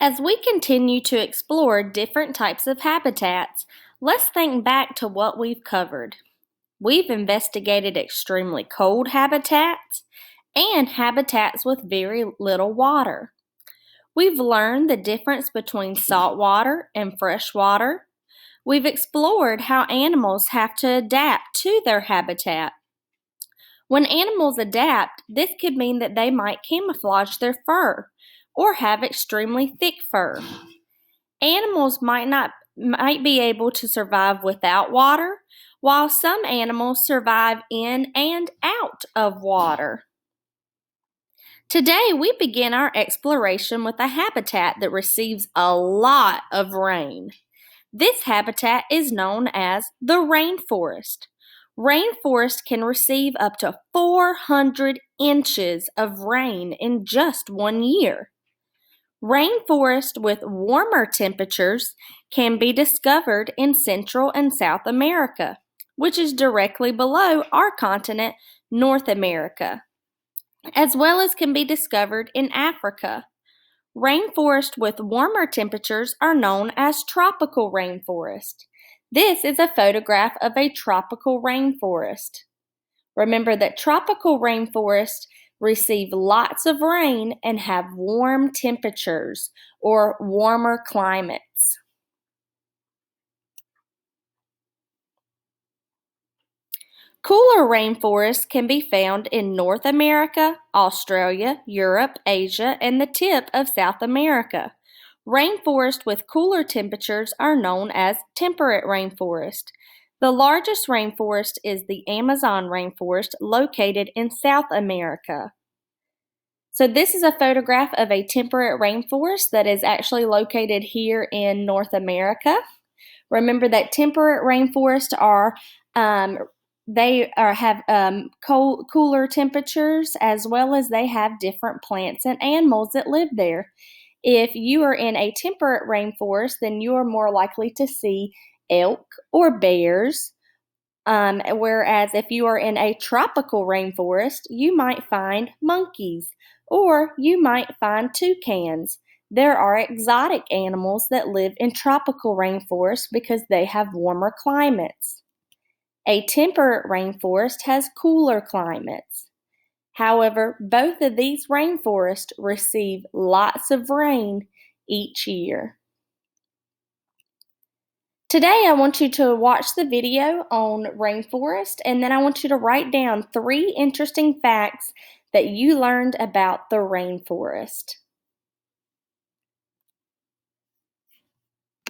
As we continue to explore different types of habitats, let's think back to what we've covered. We've investigated extremely cold habitats and habitats with very little water. We've learned the difference between saltwater and freshwater. We've explored how animals have to adapt to their habitat. When animals adapt, this could mean that they might camouflage their fur or have extremely thick fur. Animals might be able to survive without water, while some animals survive in and out of water. Today, we begin our exploration with a habitat that receives a lot of rain. This habitat is known as the rainforest. Rainforest can receive up to 400 inches of rain in just 1 year. Rainforest with warmer temperatures can be discovered in Central and South America, which is directly below our continent, North America, as well as can be discovered in Africa. Rainforests with warmer temperatures are known as tropical rainforest. This is a photograph of a tropical rainforest. Remember that tropical rainforests receive lots of rain and have warm temperatures or warmer climates. Cooler rainforests can be found in North America, Australia, Europe, Asia, and the tip of South America. Rainforests with cooler temperatures are known as temperate rainforest. The largest rainforest is the Amazon rainforest located in South America. So this is a photograph of a temperate rainforest that is actually located here in North America. Remember that temperate rainforests have cooler temperatures, as well as they have different plants and animals that live there. If you are in a temperate rainforest, then you are more likely to see elk or bears, whereas if you are in a tropical rainforest, you might find monkeys or you might find toucans. There are exotic animals that live in tropical rainforests because they have warmer climates. A temperate rainforest has cooler climates. However, both of these rainforests receive lots of rain each year. Today, I want you to watch the video on rainforest, and then I want you to write down 3 interesting facts that you learned about the rainforest.